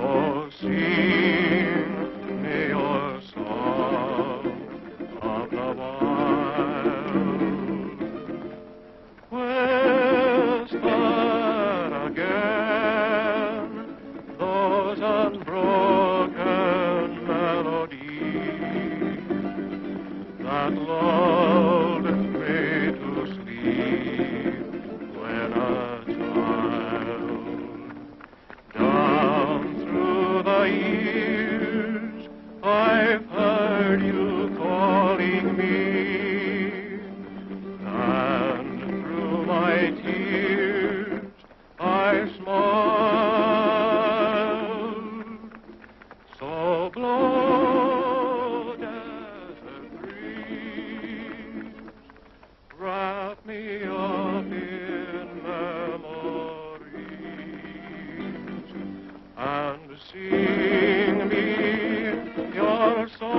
Oh, sing me your song of the wild. Whisper again those unbroken melodies that lulled me to sleep when a child. Down through the years I've heard you calling me, and through my tears I smiled. So blow, desert breeze, wrap me up in memories, and sing me your song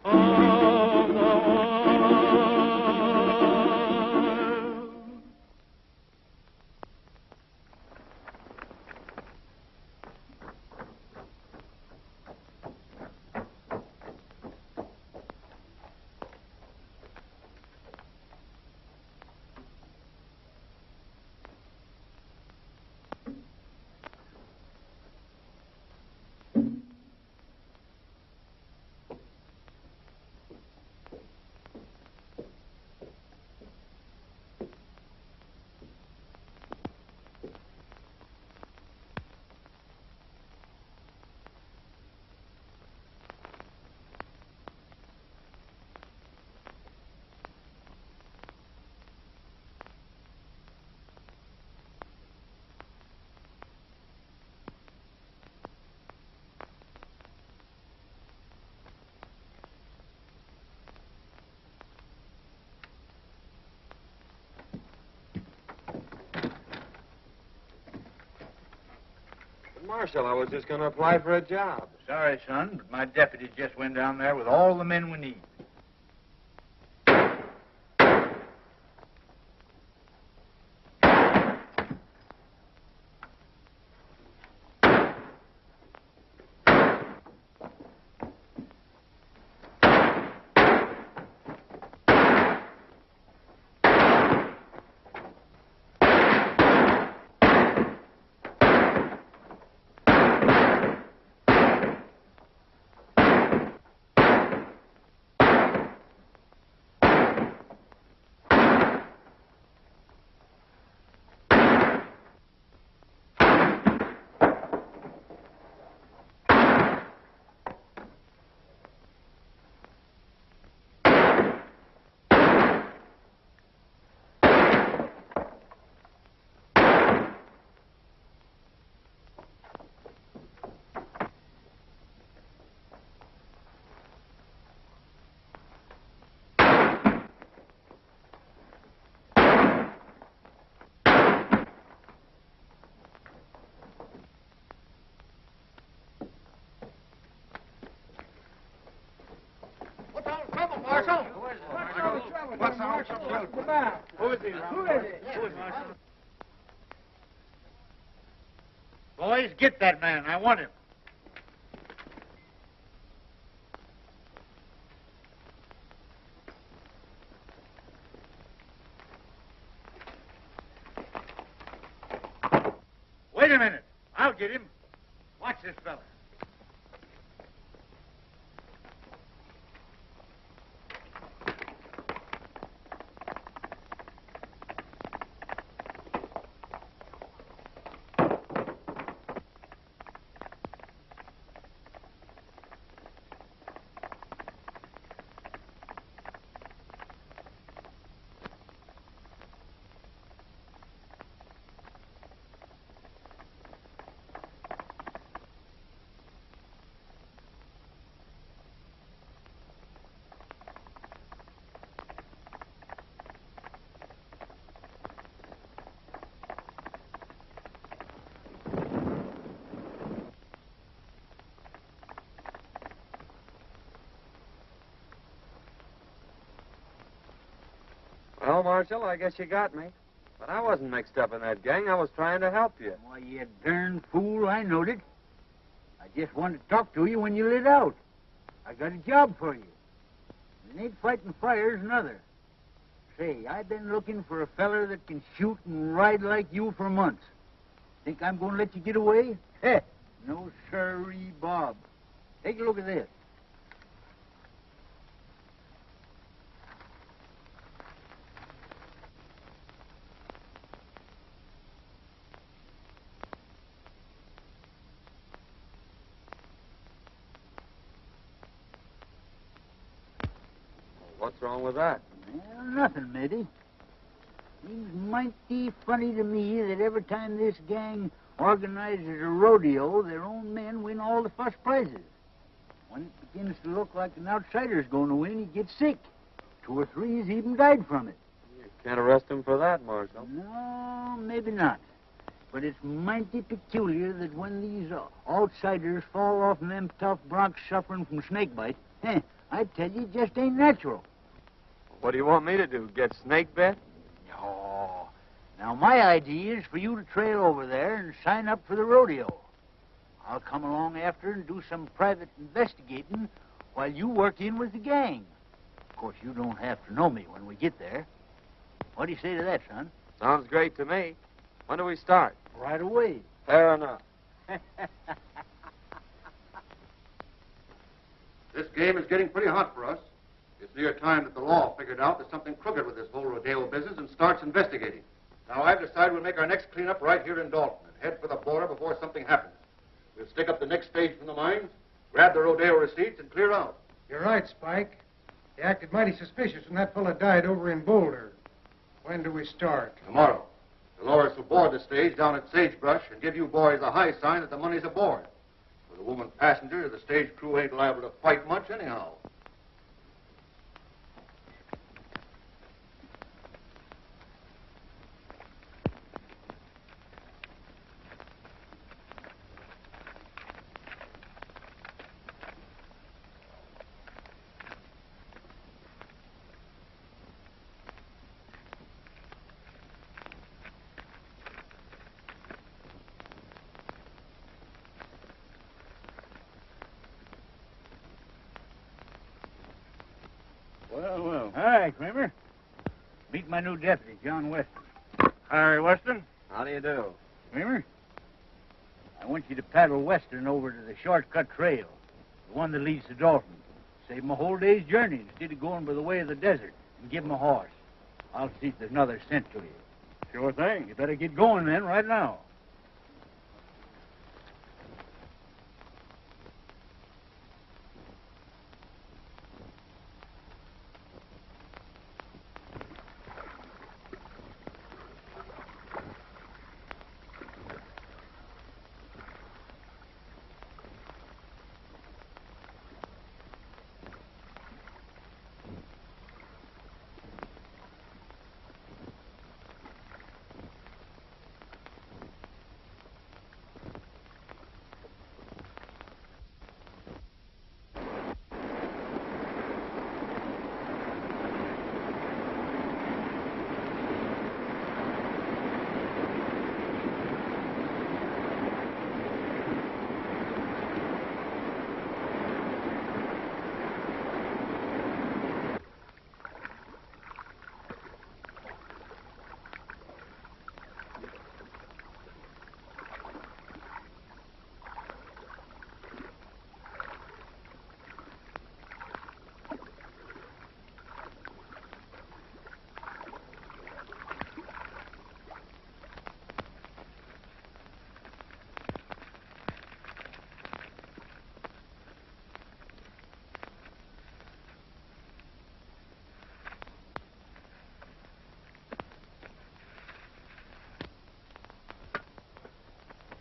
of the wild. Marshal, I was just going to apply for a job. Sorry, son, but my deputy just went down there with all the men we need. Marshal? What's all the trouble? Who is he? Who is it? Boys, get that man. I want him. Wait a minute. I'll get him. Watch this fella. Well, Marshal, I guess you got me. But I wasn't mixed up in that gang. I was trying to help you. Why, you darn fool, I knowed it. I just wanted to talk to you when you lit out. I got a job for you. It ain't fighting fires, another. Say, I've been looking for a feller that can shoot and ride like you for months. Think I'm going to let you get away? Heh, no sirree, Bob. Take a look at this. What's wrong with that? Well, nothing, matey. Seems mighty funny to me that every time this gang organizes a rodeo, their own men win all the first prizes. When it begins to look like an outsider's going to win, he gets sick. 2 or 3 has even died from it. You can't arrest him for that, Marshal. No, maybe not. But it's mighty peculiar that when these outsiders fall off them tough broncs suffering from snakebite, I tell you, it just ain't natural. What do you want me to do, get snake bit? No. Now, my idea is for you to trail over there and sign up for the rodeo. I'll come along after and do some private investigating while you work in with the gang. Of course, you don't have to know me when we get there. What do you say to that, son? Sounds great to me. When do we start? Right away. Fair enough. This game is getting pretty hot for us. It's near time that the law figured out there's something crooked with this whole rodeo business and starts investigating. Now, I've decided we'll make our next cleanup right here in Dalton and head for the border before something happens. We'll stick up the next stage from the mines, grab the rodeo receipts, and clear out. You're right, Spike. They acted mighty suspicious when that fella died over in Boulder. When do we start? Tomorrow, Dolores will board the stage down at Sagebrush and give you boys a high sign that the money's aboard. With a woman passenger, the stage crew ain't liable to fight much anyhow. Well. Hi, Kramer. Meet my new deputy, John Weston. Harry Weston? How do you do? Kramer, I want you to paddle Western over to the shortcut trail, the one that leads to Dalton. Save him a whole day's journey instead of going by the way of the desert, and give him a horse. I'll see if there's another cent to you. Sure thing. You better get going then, right now.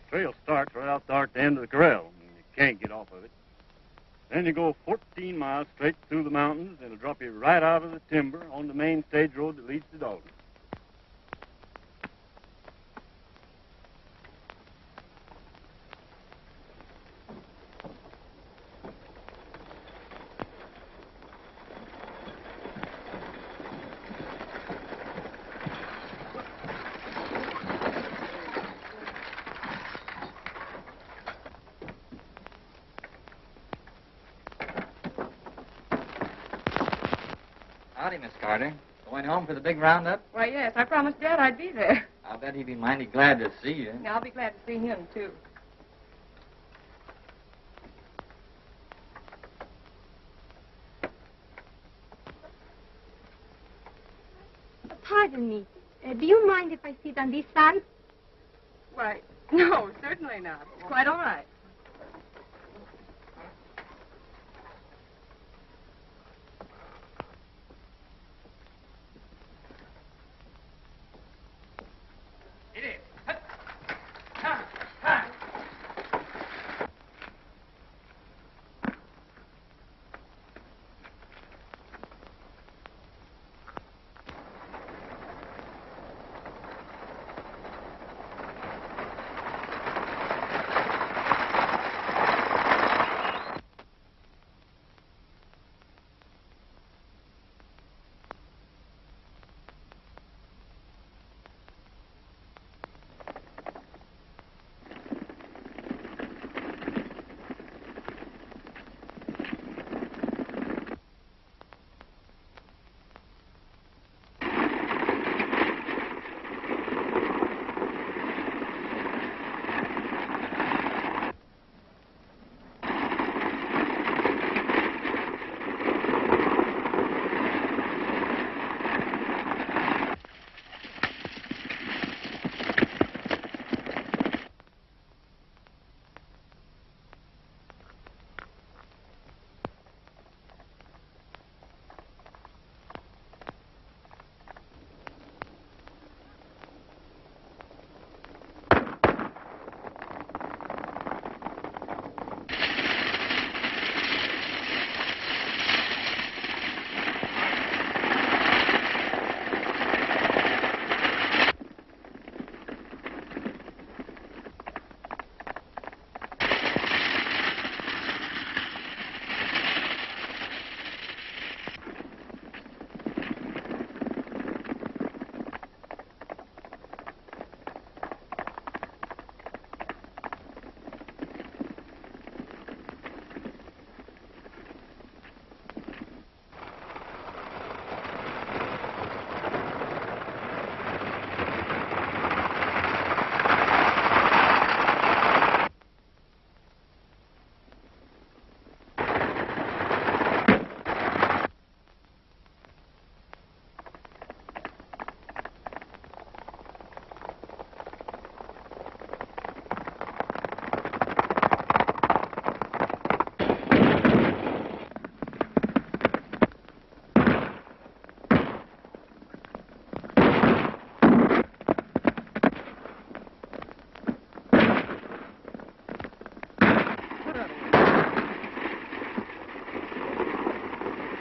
Trail starts right out there at the end of the corral. You can't get off of it. Then you go 14 miles straight through the mountains, and it'll drop you right out of the timber on the main stage road that leads to Dalton. Howdy, Miss Carter. Going home for the big roundup? Why, yes, I promised Dad I'd be there. I'll bet he'd be mighty glad to see you. Now, I'll be glad to see him, too. Pardon me. Do you mind if I sit on this side? Why, no, certainly not. It's quite all right.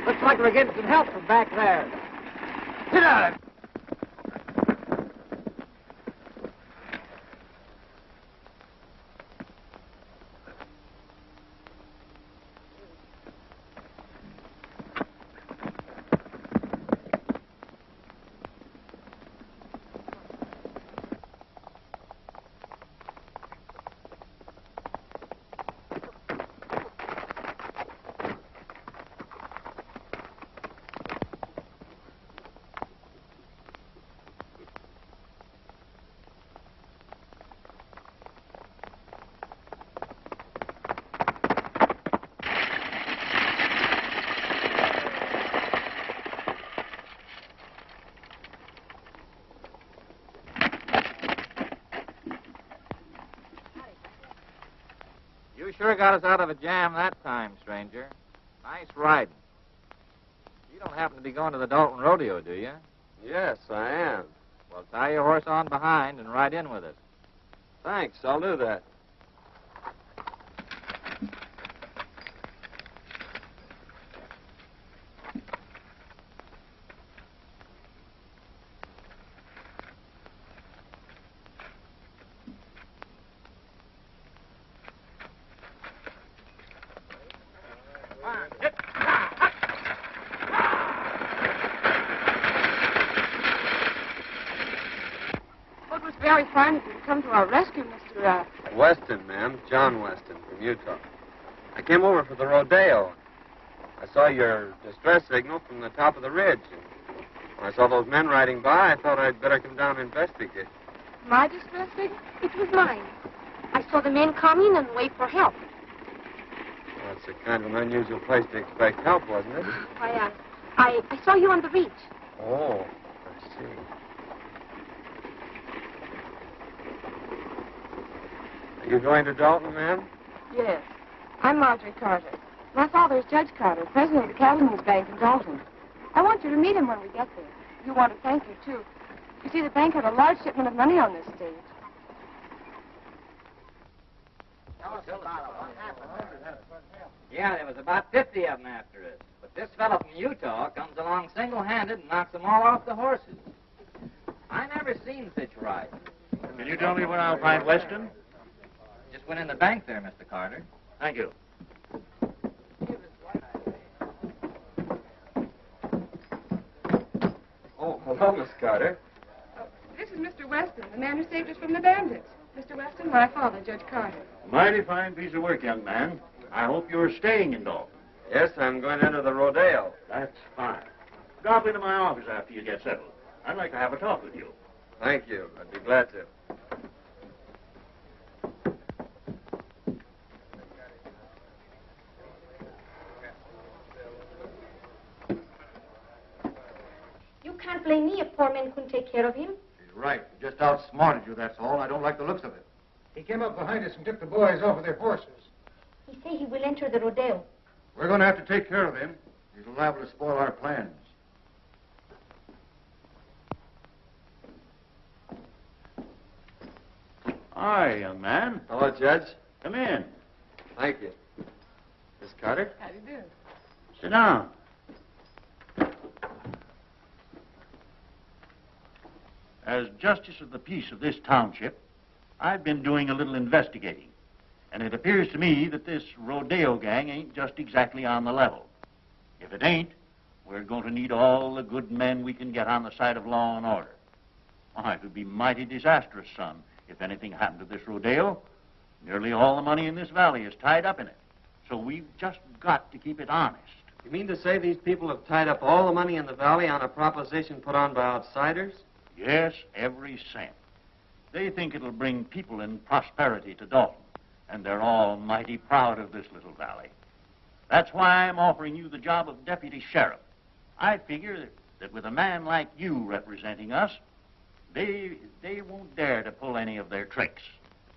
Looks like we're getting some help from back there. Get out of it. You sure got us out of a jam that time, stranger. Nice riding. You don't happen to be going to the Dalton Rodeo, do you? Yes, I am. Well, tie your horse on behind and ride in with us. Thanks, I'll do that. Well, it was very fine of you to come to our rescue, Mr. Weston, ma'am. John Weston from Utah. I came over for the rodeo. I saw your distress signal from the top of the ridge. And when I saw those men riding by, I thought I'd better come down and investigate. My distress signal? It was mine. I saw the men coming and wait for help. Well, it's a kind of an unusual place to expect help, wasn't it? I saw you on the reach. Oh, I see. Are you going to Dalton, ma'am? Yes. I'm Marjorie Carter. My father is Judge Carter, president of the Cattlemen's Bank in Dalton. I want you to meet him when we get there. You want to thank you, too. You see, the bank had a large shipment of money on this stage. Yeah, there was about 50 of them after us. But this fellow from Utah comes along single-handed and knocks them all off the horses. I never seen such riding. Can you tell me where I'll find Weston? Just went in the bank there, Mr. Carter. Thank you. Oh, hello, Miss Carter. This is Mr. Weston, the man who saved us from the bandits. Mr. Weston, my father, Judge Carter. Mighty fine piece of work, young man. I hope you're staying in Dalton. Yes, I'm going into the rodeo. That's fine. Drop into my office after you get settled. I'd like to have a talk with you. Thank you. I'd be glad to. You can't blame me if poor men couldn't take care of him. She's right. He just outsmarted you, that's all. I don't like the looks of it. He came up behind us and took the boys off of their horses. He say he will enter the rodeo. We're going to have to take care of him. He's liable to spoil our plans. Hi, young man. Hello, Judge. Come in. Thank you. Miss Carter? How do you do? Sit down. As justice of the peace of this township, I've been doing a little investigating. And it appears to me that this rodeo gang ain't just exactly on the level. If it ain't, we're going to need all the good men we can get on the side of law and order. Why, it would be mighty disastrous, son, if anything happened to this rodeo. Nearly all the money in this valley is tied up in it. So we've just got to keep it honest. You mean to say these people have tied up all the money in the valley on a proposition put on by outsiders? Yes, every cent. They think it'll bring people and prosperity to Dalton, and they're all mighty proud of this little valley. That's why I'm offering you the job of deputy sheriff. I figure that with a man like you representing us, they won't dare to pull any of their tricks.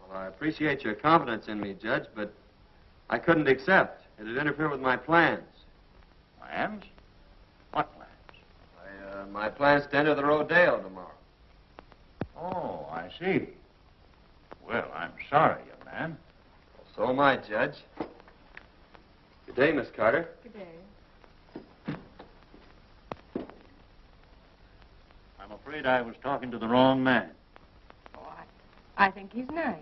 Well, I appreciate your confidence in me, Judge, but I couldn't accept. It'd interfere with my plans. Plans? What plans? My plans to enter the rodeo tomorrow. Oh, I see. Well, I'm sorry, young man. So am I, Judge. Good day, Miss Carter. Good day. I'm afraid I was talking to the wrong man. Oh, I think he's nice.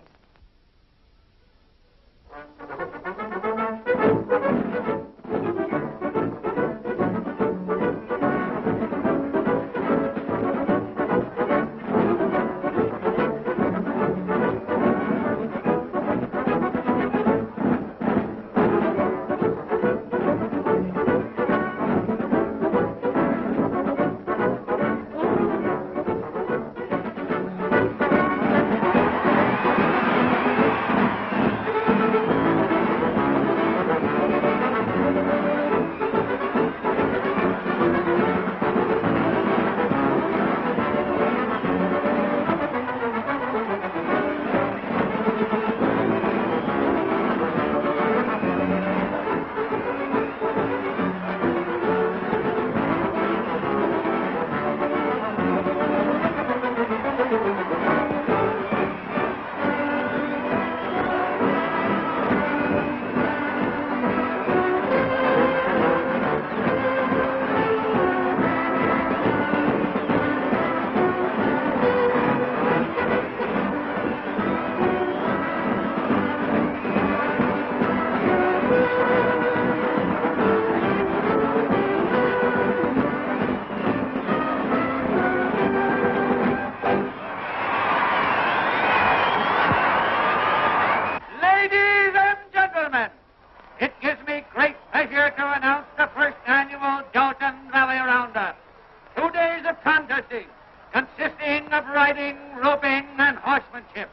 of riding, roping, and horsemanship,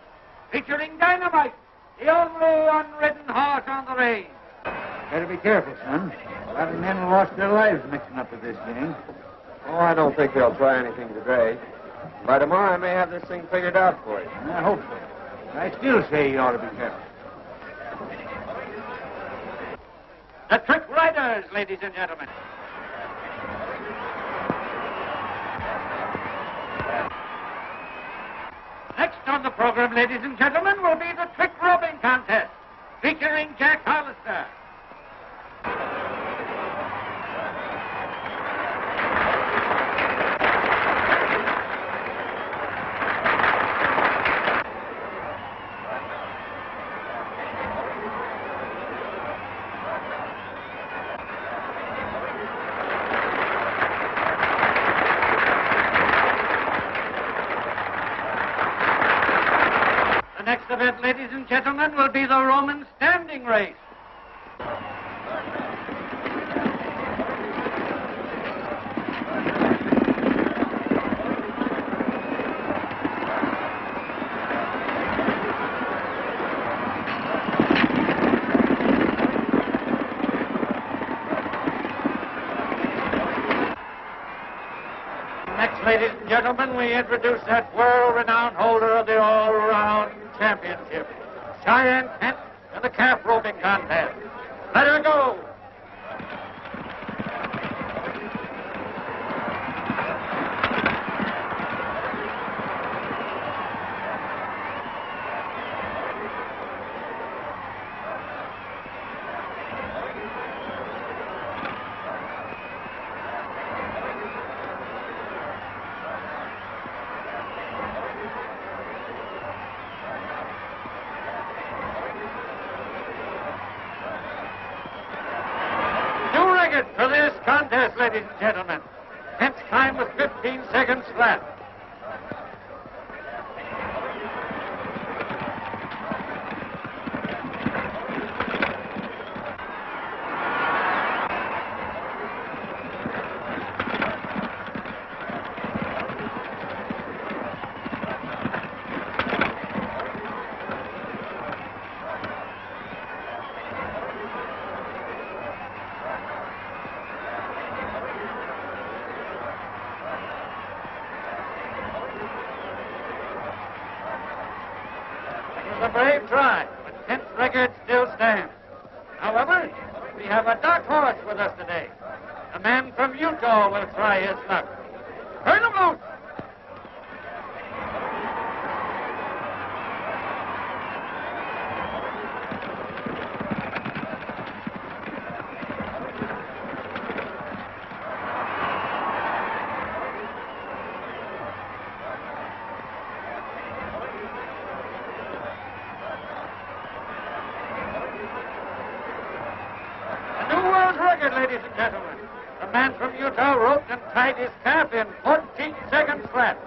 featuring Dynamite, the only unridden horse on the range. Better be careful, son. A lot of men lost their lives mixing up with this gang. Oh, I don't think they'll try anything today. By tomorrow, I may have this thing figured out for you. I hope so. I still say you ought to be careful. The Trick Riders, ladies and gentlemen. Next on the program, ladies and gentlemen, will be the Trick Roping Contest, featuring Jack Hollister. The next event, ladies and gentlemen, will be the Roman standing race. Next, ladies and gentlemen, we introduce that world-renowned holder of the all-round championship, Cheyenne Kent, in the calf roping contest. Let her go! For this contest, ladies and gentlemen. Kent's time was 15 seconds flat. A brave try, but Kent's record still stands. However, we have a dark horse with us today. A man from Utah will try his luck. Turn him loose! Ladies and gentlemen, the man from Utah roped and tied his calf in 14 seconds flat.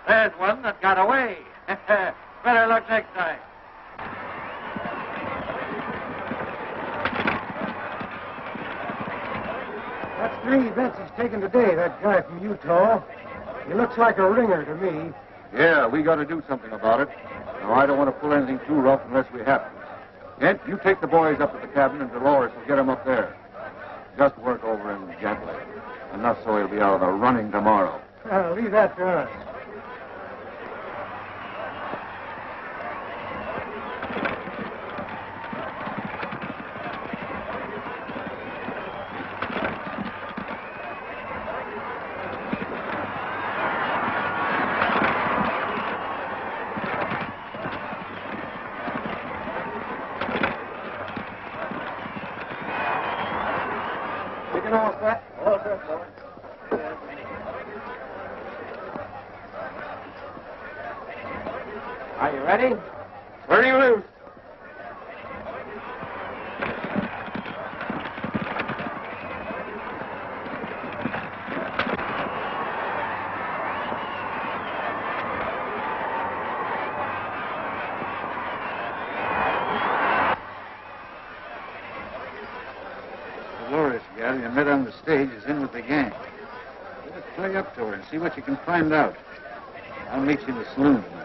There's one that got away. Better luck next time. That's 3 events he's taken today, that guy from Utah. He looks like a ringer to me. Yeah, we got to do something about it. Now, I don't want to pull anything too rough unless we have to. Kent, you take the boys up to the cabin, and Dolores will get them up there. Just work over him gently. Enough so he'll be out of the running tomorrow. Leave that to us. All set? All set, boys. Are you ready? Ready? Turning loose. Dolores, gal, you met on the stage, is in with the gang. Better play up to her and see what you can find out. I'll meet you in the saloon tonight.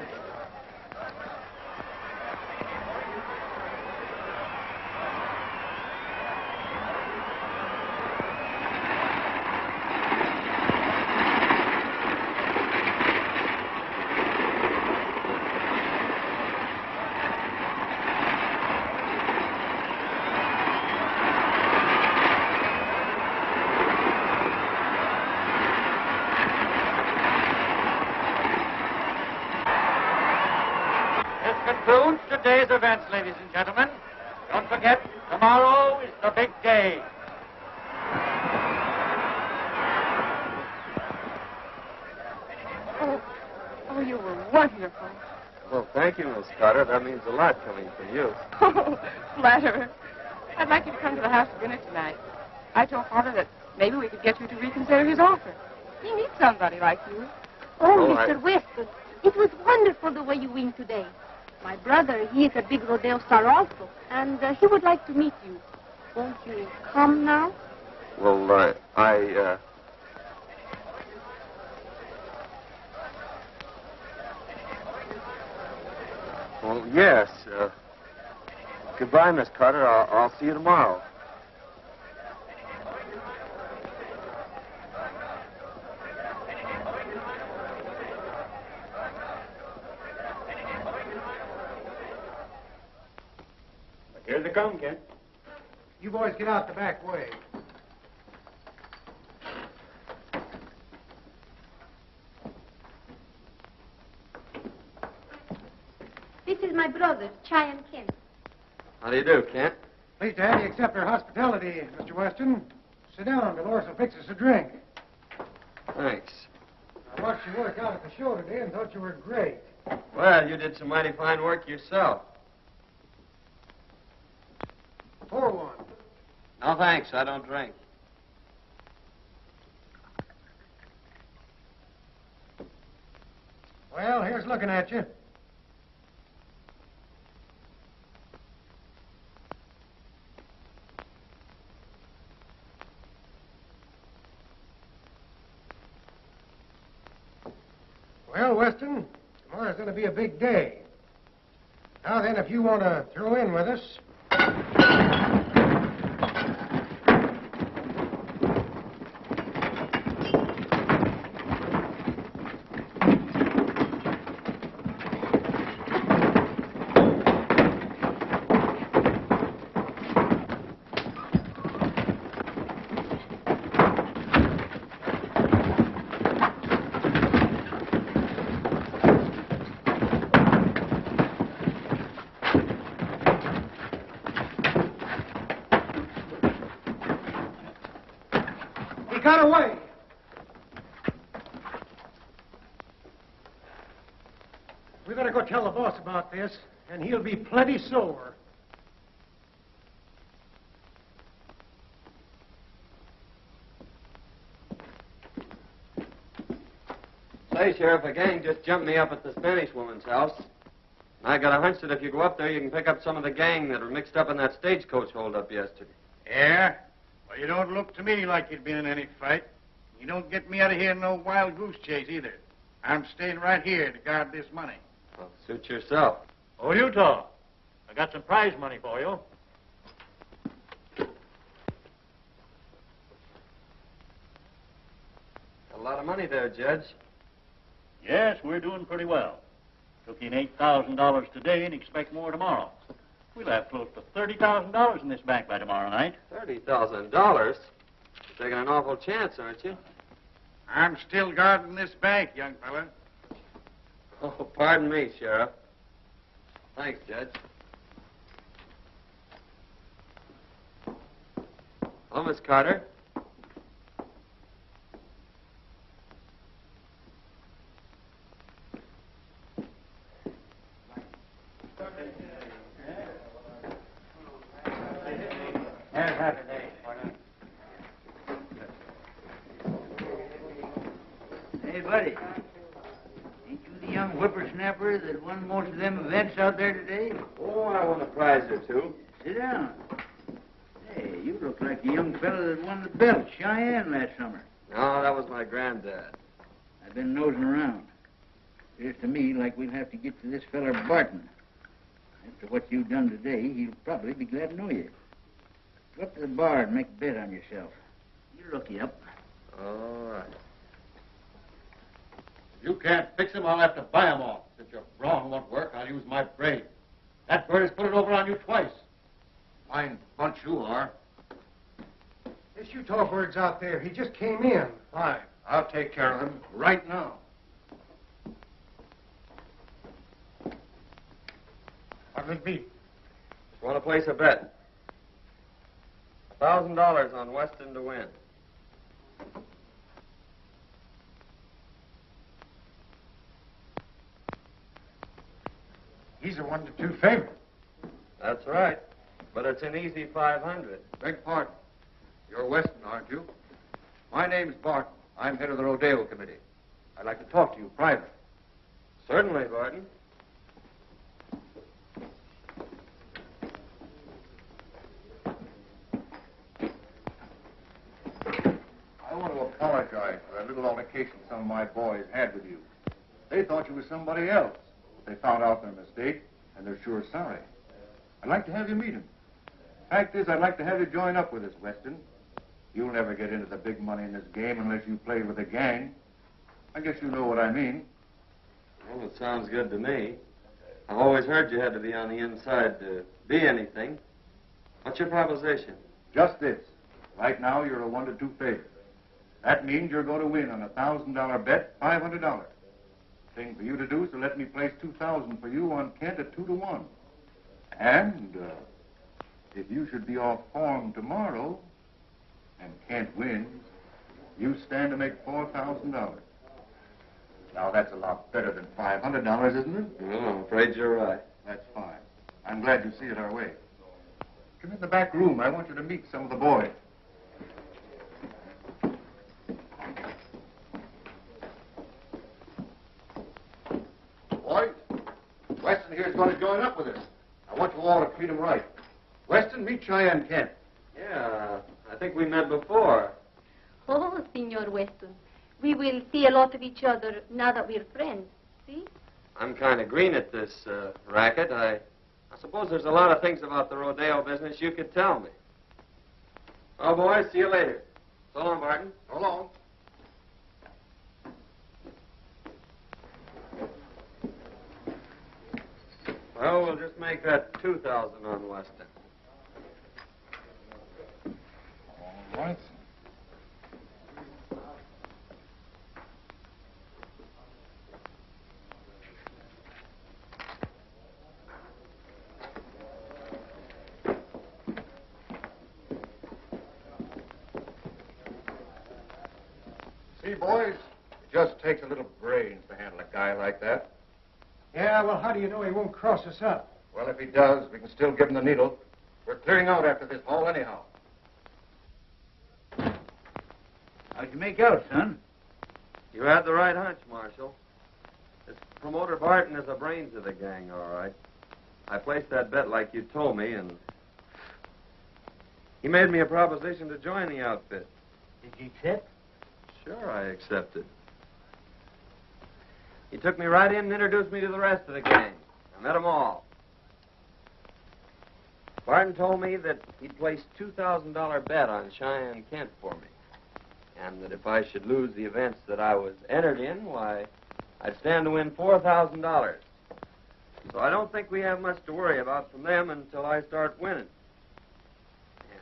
Concludes today's events, ladies and gentlemen. Don't forget, tomorrow is the big day. Oh, you were wonderful. Well, thank you, Miss Carter. That means a lot coming from you. Oh, flatterer. I'd like you to come to the house for dinner tonight. I told Father that maybe we could get you to reconsider his offer. He needs somebody like you. Oh, Oh, Mr. Weston, it was wonderful the way you win today. My brother, he is a big rodeo star also, and he would like to meet you. Won't you come now? Well, Well, yes. Goodbye, Miss Carter. I'll see you tomorrow. Here they come, Kent. You boys get out the back way. This is my brother, Cheyenne Kent. How do you do, Kent? Pleased to have you accept our hospitality, Mr. Weston. Sit down. Dolores will fix us a drink. Thanks. I watched you work out at the show today and thought you were great. Well, you did some mighty fine work yourself. Pour one. No, thanks. I don't drink. Well, here's looking at you. Well, Weston, tomorrow's going to be a big day. Now then, if you want to throw in with us... got away. We better go tell the boss about this, and he'll be plenty sore. Say, Sheriff, a gang just jumped me up at the Spanish woman's house. And I got a hunch that if you go up there, you can pick up some of the gang that were mixed up in that stagecoach holdup yesterday. Yeah? Well, you don't look to me like you'd been in any fight. You don't get me out of here in no wild goose chase either. I'm staying right here to guard this money. Well, suit yourself. Oh, Utah, I got some prize money for you. A lot of money there, Judge. Yes, we're doing pretty well. Took in $8,000 today and expect more tomorrow. We'll have close to $30,000 in this bank by tomorrow night. $30,000? You're taking an awful chance, aren't you? I'm still guarding this bank, young fella. Oh, pardon me, Sheriff. Thanks, Judge. Hello, Miss Carter. feller that won most of them events out there today? Oh, I won a prize or two. Sit down. Hey, you look like the young fella that won the belt, Cheyenne, last summer. No, that was my granddad. I've been nosing around. Appears to me like we'll have to get to this feller Barton. After what you've done today, he'll probably be glad to know you. Go up to the bar and make a bet on yourself. You look you up. All right. If you can't fix him, I'll have to buy him off. Since your brawn won't work, I'll use my brain. That bird has put it over on you twice. Fine bunch you are. This Utah bird's out there. He just came in. Fine. I'll take care of him right now. What'll it be? Just want to place a bet. $1,000 on Weston to win. He's a 1-2 favorite. That's right. But it's an easy 500. Beg pardon. You're Weston, aren't you? My name's Barton. I'm head of the Rodeo Committee. I'd like to talk to you privately. Certainly, Barton. I want to apologize for that little altercation some of my boys had with you. They thought you were somebody else. They found out their mistake, and they're sure sorry. I'd like to have you meet them. Fact is, I'd like to have you join up with us, Weston. You'll never get into the big money in this game unless you play with a gang. I guess you know what I mean. Well, it sounds good to me. I've always heard you had to be on the inside to be anything. What's your proposition? Just this. Right now, you're a 1-2 favorite. That means you're going to win on a $1,000 bet, $500. Thing for you to do is to let me place $2,000 for you on Kent at 2-1. And if you should be off form tomorrow and Kent wins, you stand to make $4,000. Now, that's a lot better than $500, isn't it? Well, I'm afraid you're right. That's fine. I'm glad you see it our way. Come in the back room. I want you to meet some of the boys. Boys, Weston here is going to join up with us. I want you all to treat him right. Weston, meet Cheyenne Kent. Yeah, I think we met before. Oh, Senor Weston. We will see a lot of each other now that we're friends. See? I'm kind of green at this racket. I suppose there's a lot of things about the rodeo business you could tell me. Well, boys, see you later. So long, Barton. So long. Well, we'll just make that 2,000 on Weston. All right. See, boys, it just takes a little brains to handle a guy like that. Yeah, well, how do you know he won't cross us up? Well, if he does, we can still give him the needle. We're clearing out after this haul anyhow. How'd you make out, son? You had the right hunch, Marshal. This promoter Barton is the brains of the gang, all right. I placed that bet like you told me, and he made me a proposition to join the outfit. Did you accept? Sure, I accepted. He took me right in and introduced me to the rest of the gang. I met them all. Barton told me that he'd placed $2,000 bet on Cheyenne Kent for me, and that if I should lose the events that I was entered in, why, I'd stand to win $4,000. So I don't think we have much to worry about from them until I start winning.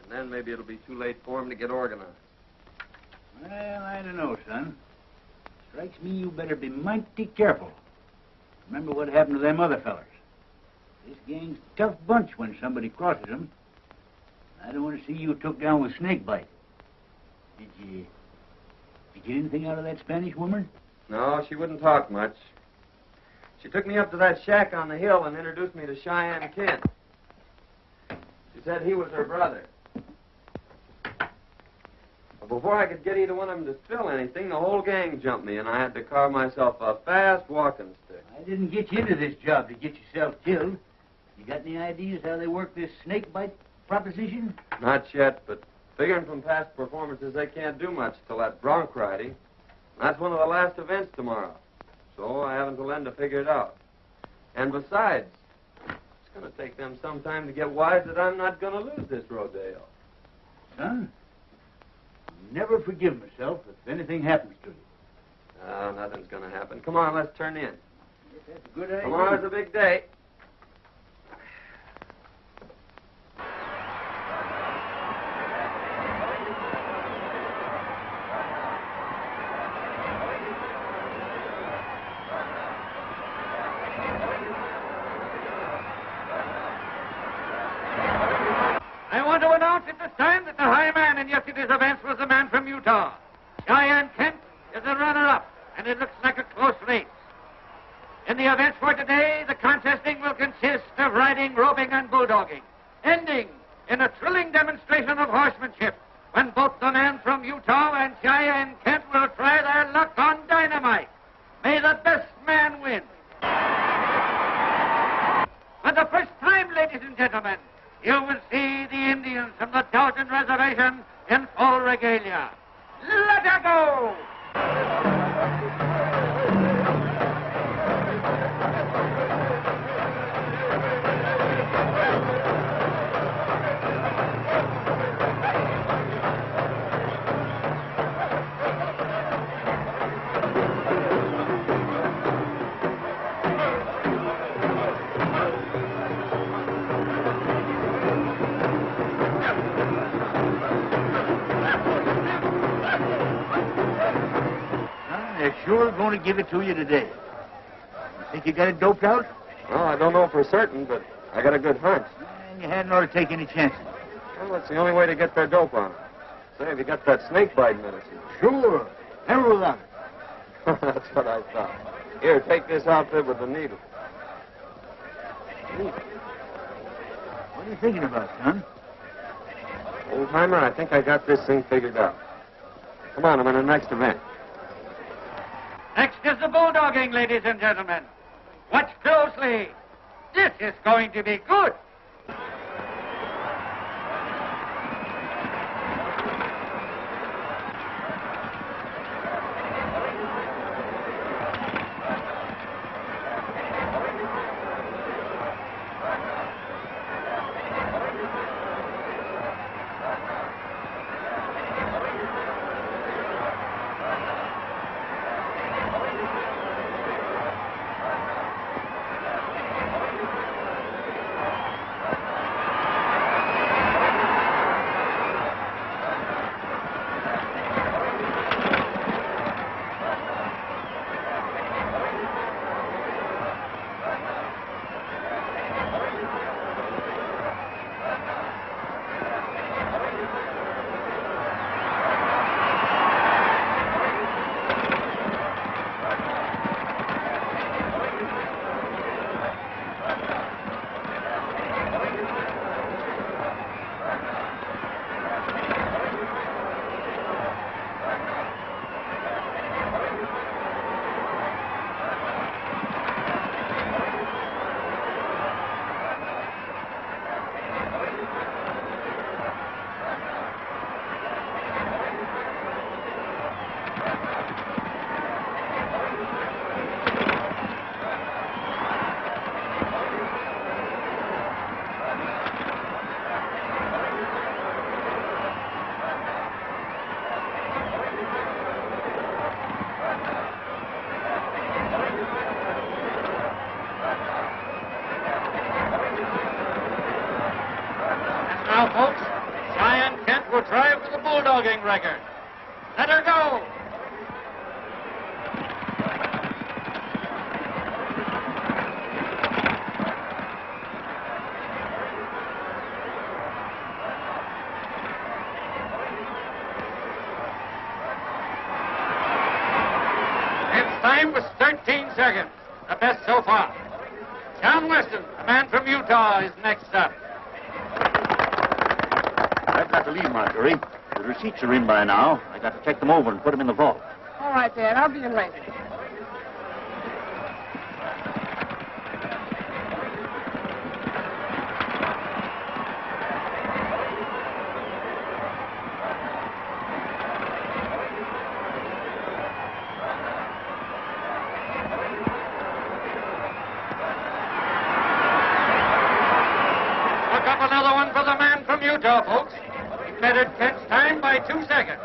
And then maybe it'll be too late for them to get organized. Well, I don't know, son. Strikes me you better be mighty careful. Remember what happened to them other fellers. This gang's a tough bunch when somebody crosses them. I don't want to see you took down with snakebite. Did you get anything out of that Spanish woman? No, she wouldn't talk much. She took me up to that shack on the hill and introduced me to Cheyenne Kent. She said he was her brother. Before I could get either one of them to spill anything, the whole gang jumped me, and I had to carve myself a fast walking stick. I didn't get you into this job to get yourself killed. You got any ideas how they work this snake bite proposition? Not yet, but figuring from past performances, they can't do much till that bronc riding. That's one of the last events tomorrow. So I have until then to figure it out. And besides, it's going to take them some time to get wise that I'm not going to lose this rodeo. Son, I'll never forgive myself if anything happens to you. Nothing's going to happen. Come on, let's turn in. Yes, that's a good idea. Tomorrow's a big day. I want to announce at this time that the high man in yesterday's events was the man from Utah. Cheyenne Kent is the runner-up, and it looks like a close race. In the events for today, the contesting will consist of riding, roping, and bulldogging, ending in a thrilling demonstration of horsemanship when both the man from Utah and Cheyenne Kent will try their luck on dynamite. May the best man win. For the first time, ladies and gentlemen, you will see the Indians from the Dalton Reservation in full regalia. Let her go! They're sure going to give it to you today. You think you got it doped out? Well, I don't know for certain, but I got a good hunch. And you hadn't ought to take any chances. Well, that's the only way to get their dope on it. Say, have you got that snake bite medicine? Sure. Never without it. That's what I thought. Here, take this outfit with the needle. What are you thinking about, son? Old-timer, I think I got this thing figured out. Come on, I'm in the next event. Next is the bulldogging, ladies and gentlemen. Watch closely. This is going to be good. Now, folks, Cheyenne Kent will try for the bulldogging record. Let her go. Its time was 13 seconds, the best so far. John Weston, the man from Utah, is next up. I've got to leave, Marjorie. The receipts are in by now. I got to check them over and put them in the vault. All right, Dad. I'll be in later. Look up another one for the man from Utah, folks. He bettered Kent's time by 2 seconds.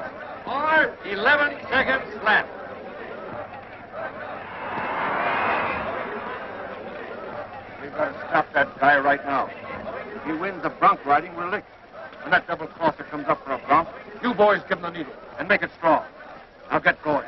Or 11 seconds flat. We've got to stop that guy right now. If he wins the bronc riding, we're licked. When that double crosser comes up for a bronc, you boys give him the needle and make it strong. Now get going.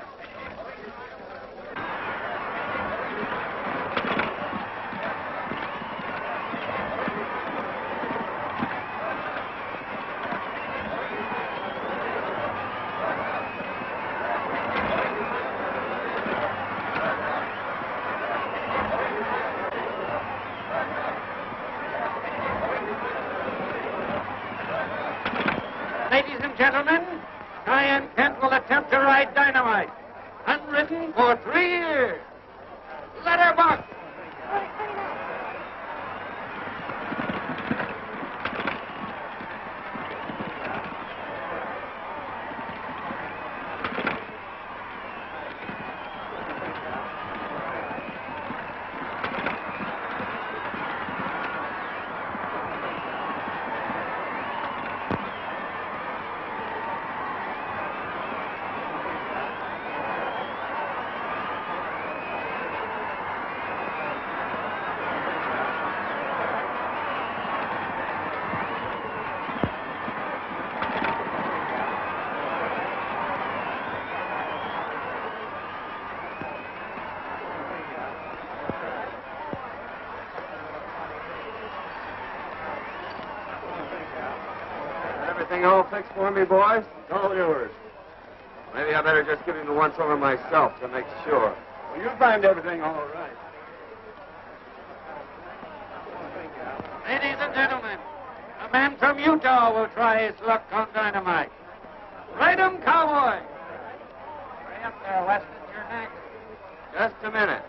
Ladies and gentlemen, Cheyenne Kent will attempt to ride Dynamite. Unwritten for 3 years. Letterbox. Everything all fixed for me, boys? It's all yours. Maybe I better just give him the once-over myself to make sure. Well, you'll find everything all right. Ladies and gentlemen, a man from Utah will try his luck on Dynamite. Ride 'em, cowboy. Hurry up there, Weston. You're next. Just a minute.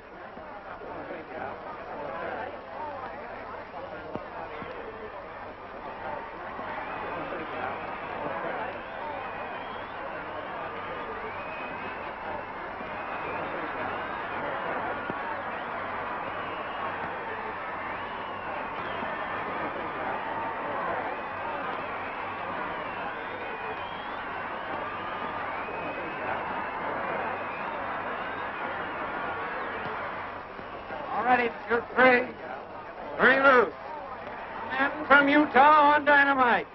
All ready, shoot free. Free loose. Man from Utah on Dynamite.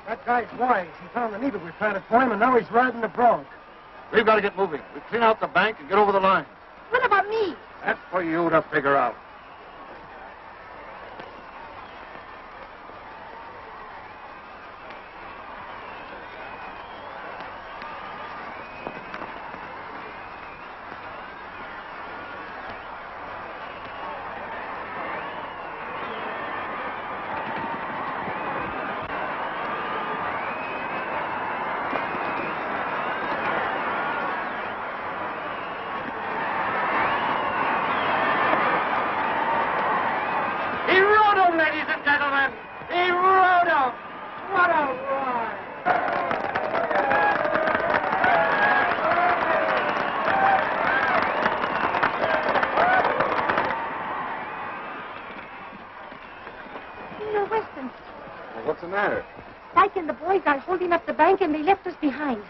That guy's wise. He found the needle we planted for him, and now he's riding the bronc. We've got to get moving. We clean out the bank and get over the line. What about me? That's for you to figure out. He rode him, ladies and gentlemen. He rode him. What a ride. Senor Weston, Well, what's the matter? Spike and the boys are holding up the bank, and they left us behind.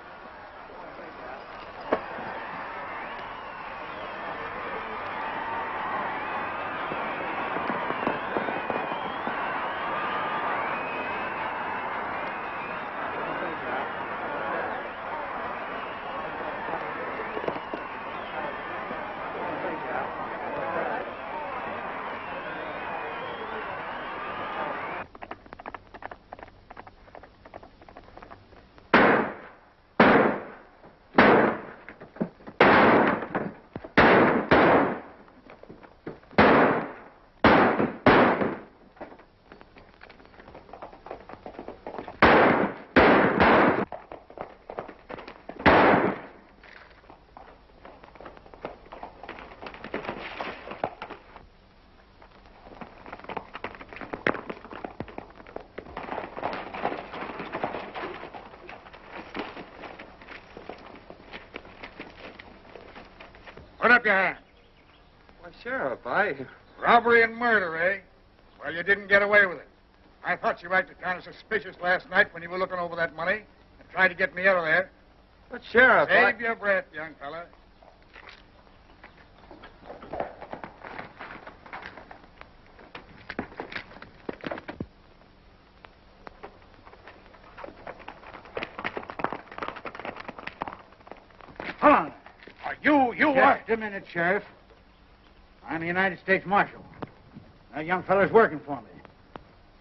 Put up your hand. Why, Sheriff, I... Robbery and murder, eh? Well, you didn't get away with it. I thought you acted kind of suspicious last night when you were looking over that money and tried to get me out of there. But, Sheriff, Save your breath, young fella. Hold on. You are... Just a minute, Sheriff. I'm the United States Marshal. That young fella's working for me.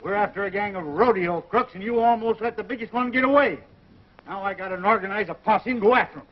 We're after a gang of rodeo crooks, and you almost let the biggest one get away. Now I gotta organize a posse and go after him.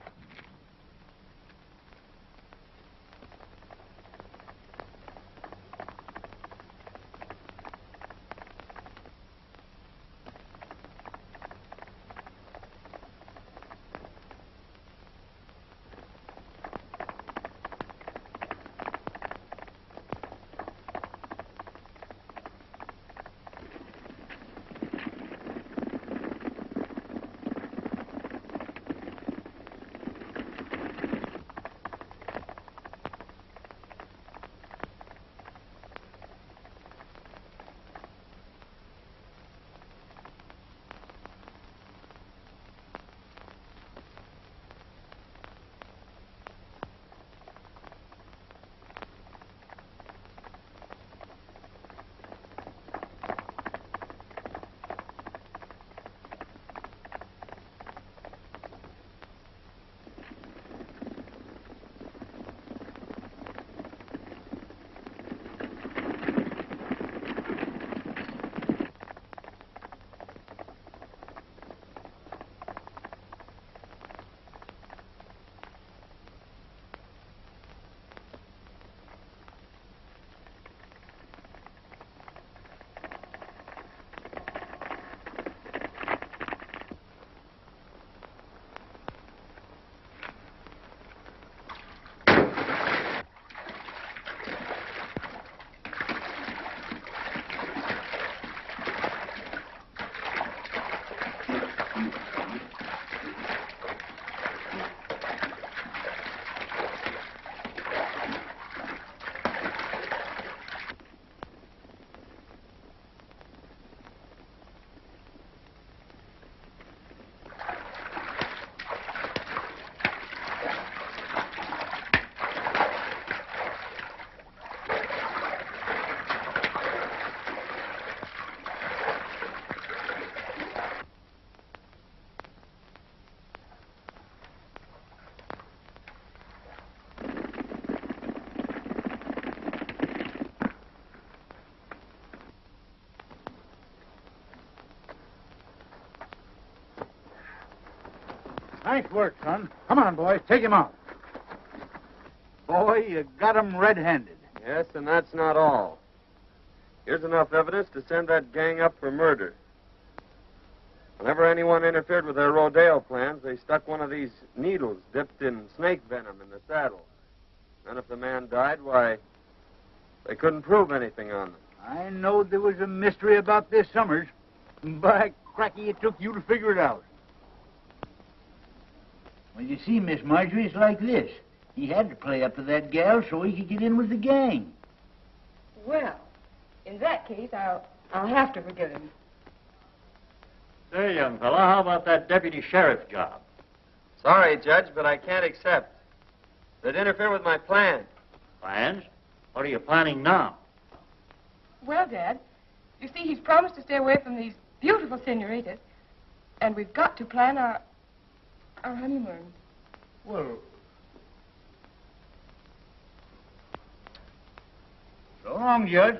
Nice work, son. Come on, boys. Take him out. Boy, you got him red-handed. Yes, and that's not all. Here's enough evidence to send that gang up for murder. Whenever anyone interfered with their rodeo plans, they stuck one of these needles dipped in snake venom in the saddle. And if the man died, why, they couldn't prove anything on them. I knowed there was a mystery about this, Summers. By cracky, it took you to figure it out. Well, you see, Miss Marjorie, it's like this. He had to play up to that gal so he could get in with the gang. Well, in that case, I'll have to forgive him. Say, young fella, how about that deputy sheriff job? Sorry, Judge, but I can't accept. They'd interfere with my plan. Plans? What are you planning now? Well, Dad, you see, he's promised to stay away from these beautiful senoritas, and we've got to plan our honeymoon. Well, so long, Judge.